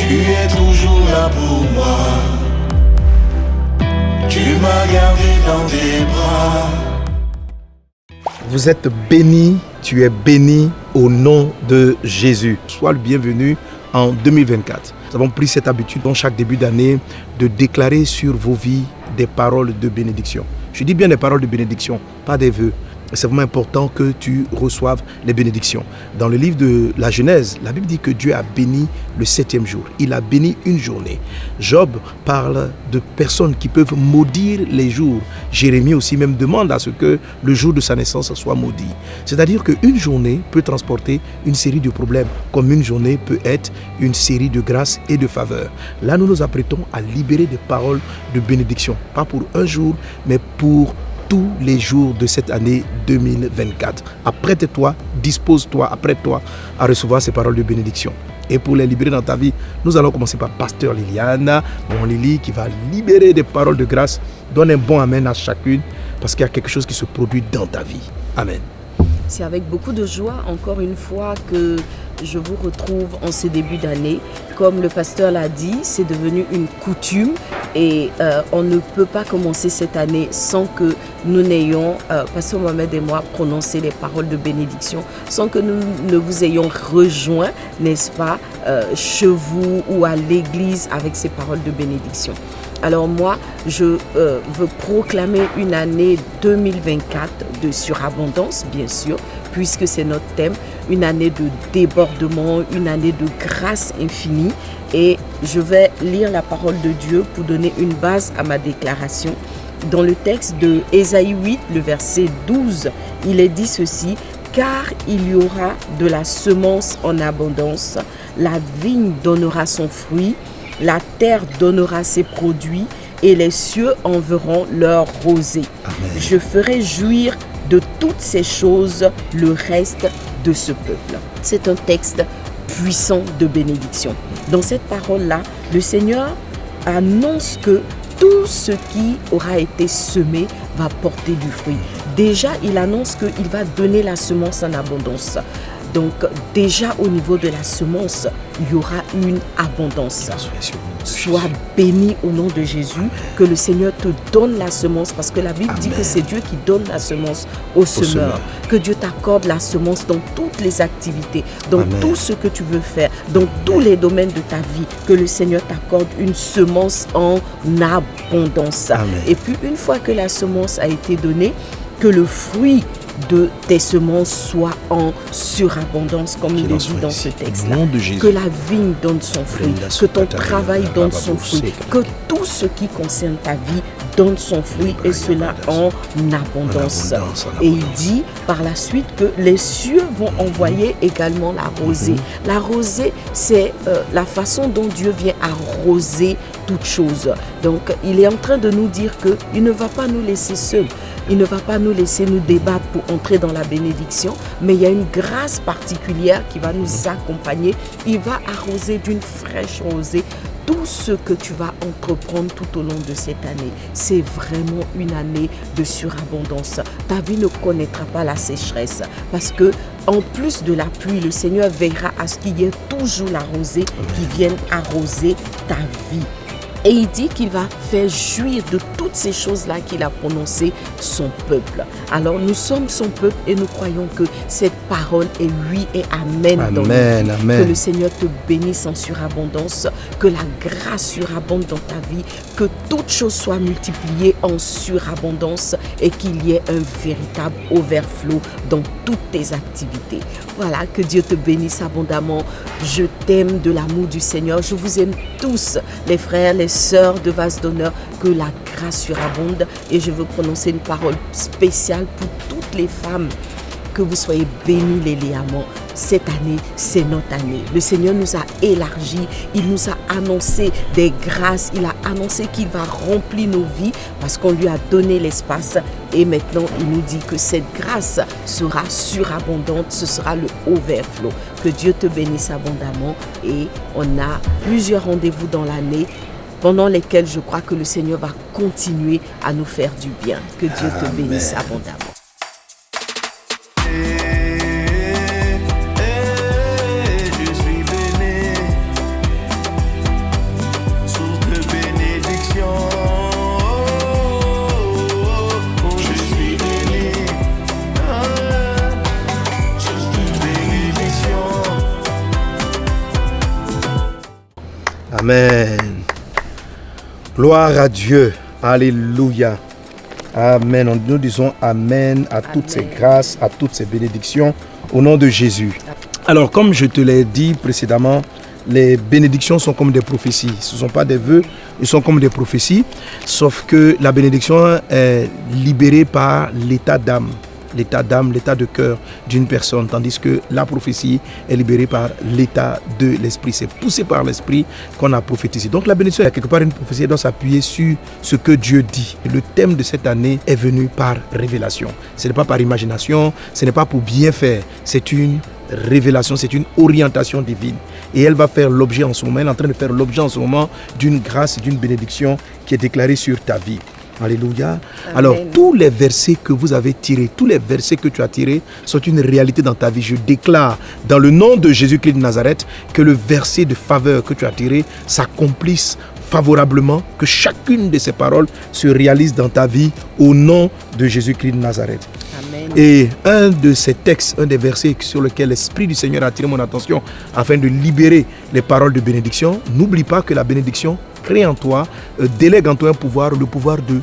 Tu es toujours là pour moi. Tu m'as gardé dans tes bras. Vous êtes bénis, tu es béni au nom de Jésus. Sois le bienvenu en 2024. Nous avons pris cette habitude dans chaque début d'année de déclarer sur vos vies des paroles de bénédiction. Je dis bien des paroles de bénédiction, pas des vœux. C'est vraiment important que tu reçoives les bénédictions. Dans le livre de la Genèse, la Bible dit que Dieu a béni le 7e jour. Il a béni une journée. Job parle de personnes qui peuvent maudire les jours. Jérémie aussi même demande à ce que le jour de sa naissance soit maudit. C'est-à-dire qu'une journée peut transporter une série de problèmes, comme une journée peut être une série de grâces et de faveurs. Là, nous nous apprêtons à libérer des paroles de bénédiction. Pas pour un jour, mais pour tous les jours de cette année 2024. Apprête-toi, dispose-toi, apprête-toi à recevoir ces paroles de bénédiction. Et pour les libérer dans ta vie, nous allons commencer par Pasteur Liliane, mon Lily, qui va libérer des paroles de grâce. Donne un bon amen à chacune, parce qu'il y a quelque chose qui se produit dans ta vie. Amen. C'est avec beaucoup de joie, encore une fois, que je vous retrouve en ce début d'année. Comme le pasteur l'a dit, c'est devenu une coutume et on ne peut pas commencer cette année sans que nous n'ayons, pasteur Mohamed et moi, prononcé les paroles de bénédiction, sans que nous ne vous ayons rejoint, n'est-ce pas, chez vous ou à l'église avec ces paroles de bénédiction. Alors moi, je veux proclamer une année 2024 de surabondance, bien sûr, puisque c'est notre thème, une année de débordement, une année de grâce infinie. Et je vais lire la parole de Dieu pour donner une base à ma déclaration. Dans le texte de Ésaïe 8, le verset 12, il est dit ceci: « Car il y aura de la semence en abondance, la vigne donnera son fruit, la terre donnera ses produits et les cieux enverront leur rosée. Je ferai jouir de toutes ces choses le reste de ce peuple. » C'est un texte puissant de bénédiction. Dans cette parole-là, le Seigneur annonce que tout ce qui aura été semé va porter du fruit. Déjà, il annonce qu'il va donner la semence en abondance. Donc déjà au niveau de la semence, il y aura une abondance. Sois béni au nom de Jésus, que le Seigneur te donne la semence, parce que la Bible dit que c'est Dieu qui donne la semence au semeur. Que Dieu t'accorde la semence dans toutes les activités, dans tout ce que tu veux faire, dans tous les domaines de ta vie, que le Seigneur t'accorde une semence en abondance. Et puis une fois que la semence a été donnée, que le fruit de tes semences soit en surabondance, comme il est dit dans ce texte-là. Que la vigne donne son fruit, que ton travail donne son fruit, que tout ce qui concerne ta vie donne son fruit, et cela en abondance. Et il dit par la suite que les cieux vont envoyer également la rosée. La rosée, c'est la façon dont Dieu vient arroser toutes choses. Donc il est en train de nous dire qu'il ne va pas nous laisser seuls. Il ne va pas nous laisser nous débattre pour entrer dans la bénédiction, mais il y a une grâce particulière qui va nous accompagner. Il va arroser d'une fraîche rosée tout ce que tu vas entreprendre tout au long de cette année. C'est vraiment une année de surabondance. Ta vie ne connaîtra pas la sécheresse, parce que en plus de la pluie, le Seigneur veillera à ce qu'il y ait toujours la rosée qui vienne arroser ta vie. Et il dit qu'il va faire jouir de toutes ces choses-là qu'il a prononcées son peuple. Alors nous sommes son peuple et nous croyons que cette parole est oui et amen dans nos vies. Que le Seigneur te bénisse en surabondance, que la grâce surabonde dans ta vie, que toutes choses soient multipliées en surabondance et qu'il y ait un véritable overflow dans toutes tes activités. Voilà, que Dieu te bénisse abondamment. Je t'aime de l'amour du Seigneur. Je vous aime tous, les frères, les sœurs de Vase d'honneur, que la grâce surabonde. Et je veux prononcer une parole spéciale pour toutes les femmes. Que vous soyez bénis, les Léamans. Cette année, c'est notre année. Le Seigneur nous a élargis, il nous a annoncé des grâces, il a annoncé qu'il va remplir nos vies parce qu'on lui a donné l'espace. Et maintenant, il nous dit que cette grâce sera surabondante, ce sera le overflow. Que Dieu te bénisse abondamment. Et on a plusieurs rendez-vous dans l'année pendant lesquels je crois que le Seigneur va continuer à nous faire du bien. Que Dieu te bénisse abondamment. Amen. Gloire à Dieu. Alléluia. Amen. Nous disons Amen à toutes ces grâces, à toutes ces bénédictions au nom de Jésus. Alors, comme je te l'ai dit précédemment, les bénédictions sont comme des prophéties. Ce ne sont pas des vœux, ils sont comme des prophéties. Sauf que la bénédiction est libérée par l'état d'âme, l'état de cœur d'une personne. Tandis que la prophétie est libérée par l'état de l'esprit. C'est poussé par l'esprit qu'on a prophétisé. Donc la bénédiction est quelque part une prophétie, elle doit s'appuyer sur ce que Dieu dit. Le thème de cette année est venu par révélation. Ce n'est pas par imagination, ce n'est pas pour bien faire. C'est une révélation, c'est une orientation divine. Et elle va faire l'objet en ce moment, elle est en train de faire l'objet en ce moment d'une grâce et d'une bénédiction qui est déclarée sur ta vie. Alléluia. Amen. Alors, tous les versets que vous avez tirés, tous les versets que tu as tirés sont une réalité dans ta vie. Je déclare dans le nom de Jésus-Christ de Nazareth que le verset de faveur que tu as tiré s'accomplisse favorablement, que chacune de ces paroles se réalise dans ta vie au nom de Jésus-Christ de Nazareth. Amen. Et un de ces textes, un des versets sur lesquels l'Esprit du Seigneur a attiré mon attention afin de libérer les paroles de bénédiction, n'oublie pas que la bénédiction crée en toi, délègue en toi un pouvoir, le pouvoir de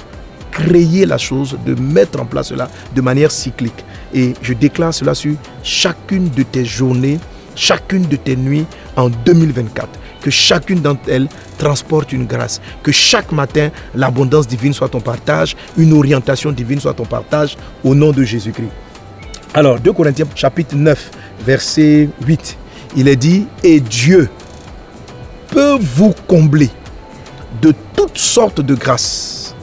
créer la chose, de mettre en place cela de manière cyclique. Et je déclare cela sur chacune de tes journées, chacune de tes nuits en 2024. Que chacune d'entre elles transporte une grâce. Que chaque matin, l'abondance divine soit ton partage, une orientation divine soit ton partage, au nom de Jésus-Christ. Alors, 2 Corinthiens chapitre 9, verset 8, il est dit, et Dieu peut vous combler de toutes sortes de grâces,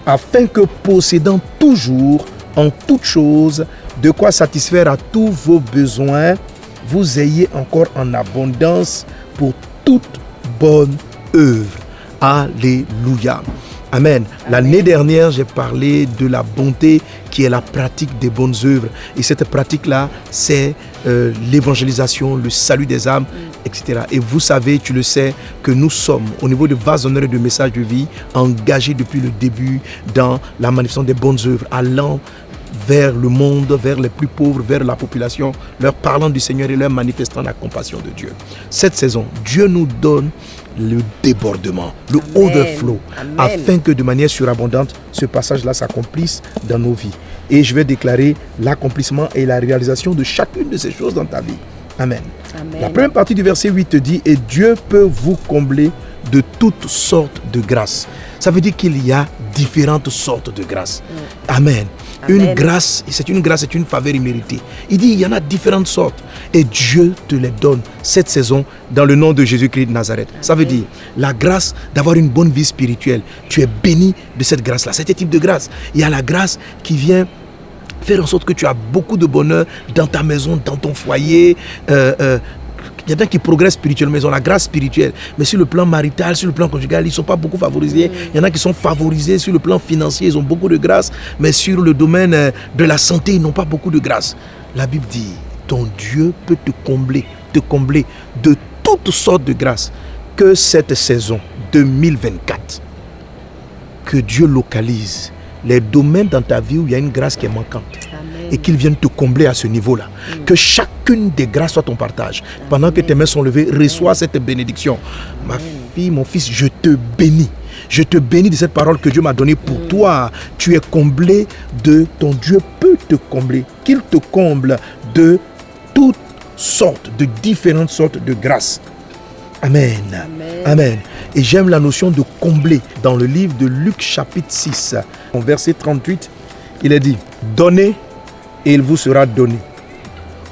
afin que possédant toujours en toutes choses de quoi satisfaire à tous vos besoins, vous ayez encore en abondance pour toute bonne œuvre. Alléluia. Amen. L'année dernière, j'ai parlé de la bonté qui est la pratique des bonnes œuvres. Et cette pratique-là, c'est l'évangélisation, le salut des âmes, etc. Et vous savez, tu le sais, que nous sommes, au niveau de Vase d'honneur et de message de vie, engagés depuis le début dans la manifestation des bonnes œuvres, allant vers le monde, vers les plus pauvres, vers la population, leur parlant du Seigneur et leur manifestant la compassion de Dieu. Cette saison, Dieu nous donne le débordement, le overflow, afin que de manière surabondante, ce passage-là s'accomplisse dans nos vies. Et je vais déclarer l'accomplissement et la réalisation de chacune de ces choses dans ta vie. Amen. Amen. La première partie du verset 8 dit « Et Dieu peut vous combler de toutes sortes de grâces ». Ça veut dire qu'il y a différentes sortes de grâces. Amen. Une grâce, c'est une grâce, c'est une faveur imméritée. Il dit, il y en a différentes sortes. Et Dieu te les donne cette saison dans le nom de Jésus-Christ de Nazareth. Ça veut dire, la grâce d'avoir une bonne vie spirituelle. Tu es béni de cette grâce-là. C'est un type de grâce. Il y a la grâce qui vient faire en sorte que tu as beaucoup de bonheur dans ta maison, dans ton foyer. Il y en a qui progressent spirituellement, ils ont la grâce spirituelle. Mais sur le plan marital, sur le plan conjugal, ils ne sont pas beaucoup favorisés. Il y en a qui sont favorisés sur le plan financier, ils ont beaucoup de grâce. Mais sur le domaine de la santé, ils n'ont pas beaucoup de grâce. La Bible dit, ton Dieu peut te combler de toutes sortes de grâces. Que cette saison 2024, que Dieu localise les domaines dans ta vie où il y a une grâce qui est manquante. Et qu'il vienne te combler à ce niveau-là. Que chacune des grâces soit ton partage. Pendant que tes mains sont levées, reçois cette bénédiction. Ma fille, mon fils, je te bénis. Je te bénis de cette parole que Dieu m'a donnée pour toi. Tu es comblé de ton Dieu peut te combler. Qu'il te comble de toutes sortes, de différentes sortes de grâces. Amen. Amen. Et j'aime la notion de combler. Dans le livre de Luc chapitre 6, en verset 38, il est dit, donnez et il vous sera donné.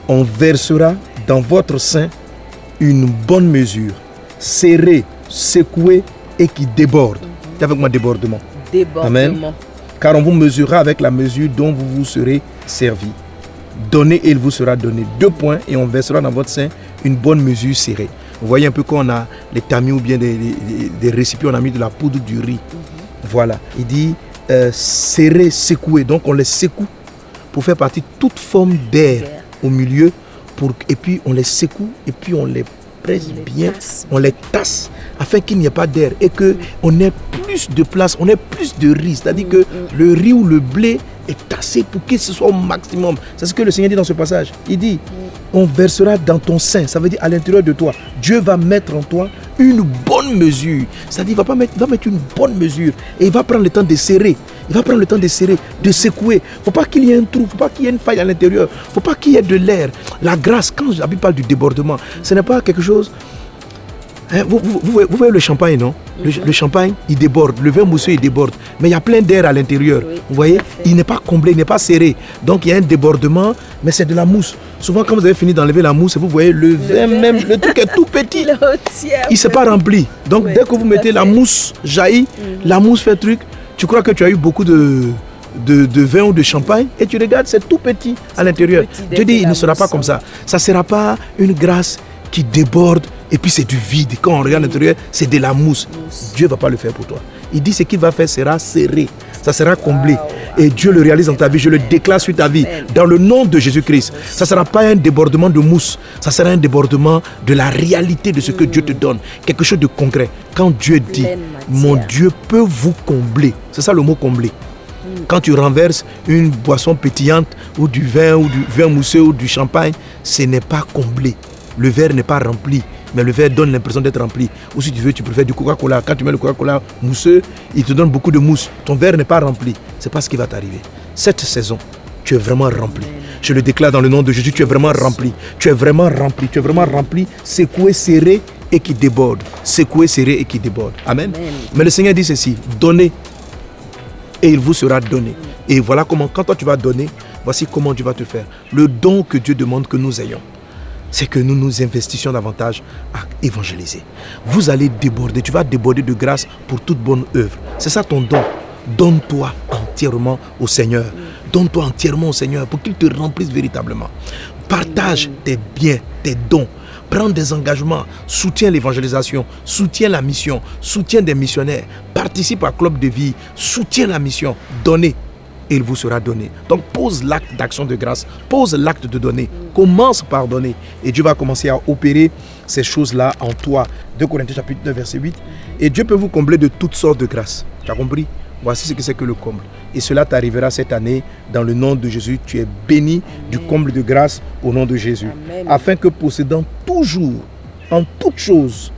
On versera dans votre sein une bonne mesure, serrée, secouée et qui déborde. C'est avec moi débordement. Amen. Car on vous mesurera avec la mesure dont vous vous serez servi. Donnez et il vous sera donné. 2 points et on versera dans votre sein une bonne mesure serrée. Vous voyez un peu quand on a les tamis ou bien des récipients, on a mis de la poudre du riz. Voilà. Il dit serré, secoué. Donc on les secoue pour faire partie de toute forme d'air au milieu. Et puis on les secoue et puis on les presse bien, on les tasse afin qu'il n'y ait pas d'air et qu'on ait plus de place, on ait plus de riz. C'est-à-dire que le riz ou le blé est tassé pour que ce soit au maximum. C'est ce que le Seigneur dit dans ce passage. Il dit, on versera dans ton sein, ça veut dire à l'intérieur de toi. Dieu va mettre en toi une bonne bonne mesure. C'est-à-dire, il va mettre une bonne mesure et il va prendre le temps de serrer. Il va prendre le temps de serrer, de secouer. Il ne faut pas qu'il y ait un trou, il ne faut pas qu'il y ait une faille à l'intérieur. Il ne faut pas qu'il y ait de l'air. La grâce, quand la Bible parle du débordement, ce n'est pas quelque chose... Hein, vous voyez le champagne, non? Le champagne, il déborde. Le vin mousseux, il déborde. Mais il y a plein d'air à l'intérieur. Oui, vous voyez? Il n'est pas comblé, il n'est pas serré. Donc il y a un débordement, mais c'est de la mousse. Souvent, quand vous avez fini d'enlever la mousse, vous voyez le vin même, le truc est tout petit. Il ne s'est pas rempli. Donc dès que vous mettez la mousse, jaillit, la mousse fait truc, tu crois que tu as eu beaucoup de vin ou de champagne et tu regardes, c'est tout petit à l'intérieur. Dieu dit, il ne sera pas comme ça. Ça ne sera pas une grâce qui déborde et puis c'est du vide. Quand on regarde l'intérieur, c'est de la mousse. Dieu ne va pas le faire pour toi. Il dit ce qu'il va faire sera serré, ça sera comblé. Et Dieu le réalise dans ta vie, je le déclare sur ta vie, dans le nom de Jésus-Christ. Ça ne sera pas un débordement de mousse, ça sera un débordement de la réalité de ce que Dieu te donne. Quelque chose de concret. Quand Dieu dit, mon Dieu peut vous combler, c'est ça le mot combler. Quand tu renverses une boisson pétillante ou du vin mousseux ou du champagne, ce n'est pas comblé. Le verre n'est pas rempli, mais le verre donne l'impression d'être rempli. Ou si tu veux, tu préfères du Coca-Cola. Quand tu mets le Coca-Cola mousseux, il te donne beaucoup de mousse. Ton verre n'est pas rempli. Ce n'est pas ce qui va t'arriver. Cette saison, tu es vraiment rempli. Je le déclare dans le nom de Jésus, tu es vraiment rempli. Tu es vraiment rempli. Tu es vraiment rempli, secoué, serré et qui déborde. Secoué, serré et qui déborde. Amen. Mais le Seigneur dit ceci, donnez et il vous sera donné. Et voilà comment, quand toi tu vas donner, voici comment Dieu va te faire. Le don que Dieu demande que nous ayons, c'est que nous nous investissions davantage à évangéliser. Vous allez déborder, tu vas déborder de grâce pour toute bonne œuvre. C'est ça ton don. Donne-toi entièrement au Seigneur. Donne-toi entièrement au Seigneur pour qu'il te remplisse véritablement. Partage tes biens, tes dons. Prends des engagements, soutiens l'évangélisation, soutiens la mission, soutiens des missionnaires, participe à Club de vie, soutiens la mission, donnez et il vous sera donné. Donc pose l'acte d'action de grâce, pose l'acte de donner, commence par donner et Dieu va commencer à opérer ces choses-là en toi. 2 Corinthiens chapitre 9 verset 8. Et Dieu peut vous combler de toutes sortes de grâces. Tu as compris? Voici ce que c'est que le comble. Et cela t'arrivera cette année dans le nom de Jésus. Tu es béni du comble de grâce au nom de Jésus. Amen. Afin que possédant toujours, en toutes choses,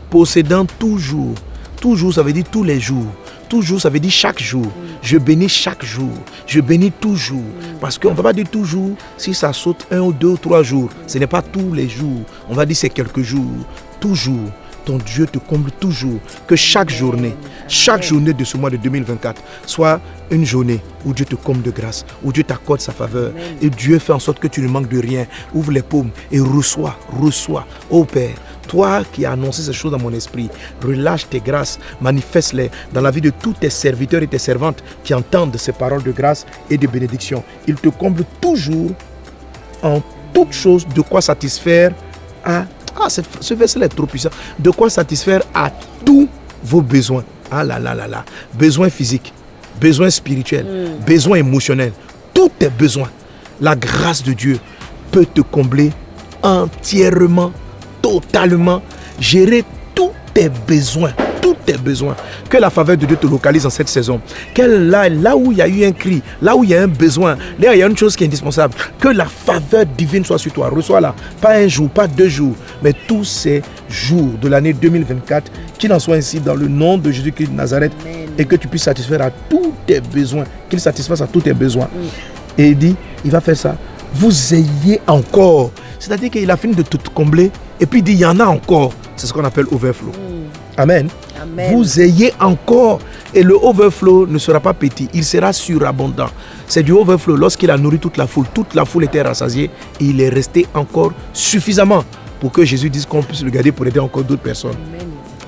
possédant toujours, toujours ça veut dire tous les jours. Toujours, ça veut dire chaque jour. Je bénis chaque jour. Je bénis toujours. Parce qu'on ne va pas dire toujours si ça saute 1 ou 2 ou 3 jours. Ce n'est pas tous les jours. On va dire c'est quelques jours. Toujours. Ton Dieu te comble toujours. Que chaque journée de ce mois de 2024 soit une journée où Dieu te comble de grâce, où Dieu t'accorde sa faveur. Et Dieu fait en sorte que tu ne manques de rien. Ouvre les paumes et reçois. Ô Père, toi qui as annoncé ces choses dans mon esprit, relâche tes grâces, manifeste-les dans la vie de tous tes serviteurs et tes servantes qui entendent ces paroles de grâce et de bénédiction. Il te comble toujours en toutes choses de quoi satisfaire à... ce verset est trop puissant. De quoi satisfaire à tous vos besoins. Besoins physiques, besoins spirituels, besoins émotionnels. Tous tes besoins. La grâce de Dieu peut te combler entièrement, totalement, gérer tous tes besoins. Tous tes besoins. Que la faveur de Dieu te localise en cette saison. Là où il y a eu un cri, là où il y a un besoin, là où il y a une chose qui est indispensable, que la faveur divine soit sur toi. Reçois-la. Pas un jour, pas 2 jours, mais tous ces jours de l'année 2024, qu'il en soit ainsi dans le nom de Jésus-Christ de Nazareth. Amen. Et que tu puisses satisfaire à tous tes besoins. Qu'il satisfasse à tous tes besoins. Et il dit, il va faire ça. Vous ayez encore. C'est-à-dire qu'il a fini de tout combler. Et puis il dit, il y en a encore. C'est ce qu'on appelle overflow. Amen. Amen. Vous ayez encore. Et le overflow ne sera pas petit, il sera surabondant. C'est du overflow. Lorsqu'il a nourri toute la foule était rassasiée et il est resté encore suffisamment pour que Jésus dise qu'on puisse le garder pour aider encore d'autres personnes. Amen.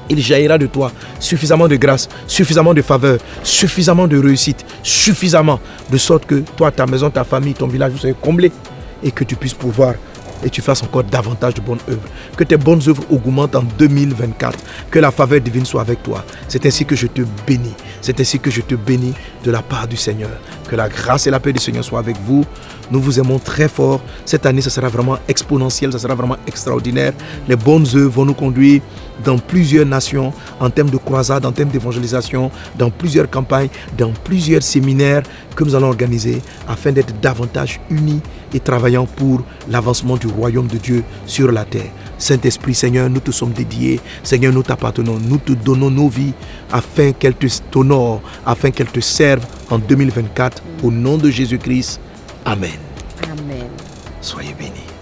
Il jaillira de toi suffisamment de grâce, suffisamment de faveur, suffisamment de réussite, suffisamment de sorte que toi, ta maison, ta famille, ton village, vous soyez comblés et que tu puisses pouvoir et tu fasses encore davantage de bonnes œuvres. Que tes bonnes œuvres augmentent en 2024. Que la faveur divine soit avec toi. C'est ainsi que je te bénis. C'est ainsi que je te bénis de la part du Seigneur. Que la grâce et la paix du Seigneur soient avec vous. Nous vous aimons très fort. Cette année, ça sera vraiment exponentiel, ça sera vraiment extraordinaire. Les bonnes œuvres vont nous conduire dans plusieurs nations, en termes de croisade, en termes d'évangélisation, dans plusieurs campagnes, dans plusieurs séminaires que nous allons organiser afin d'être davantage unis et travaillant pour l'avancement du royaume de Dieu sur la terre. Saint-Esprit, Seigneur, nous te sommes dédiés. Seigneur, nous t'appartenons. Nous te donnons nos vies afin qu'elles t'honorent, afin qu'elles te servent en 2024. Au nom de Jésus-Christ. Amen. Amen. Soyez bénis.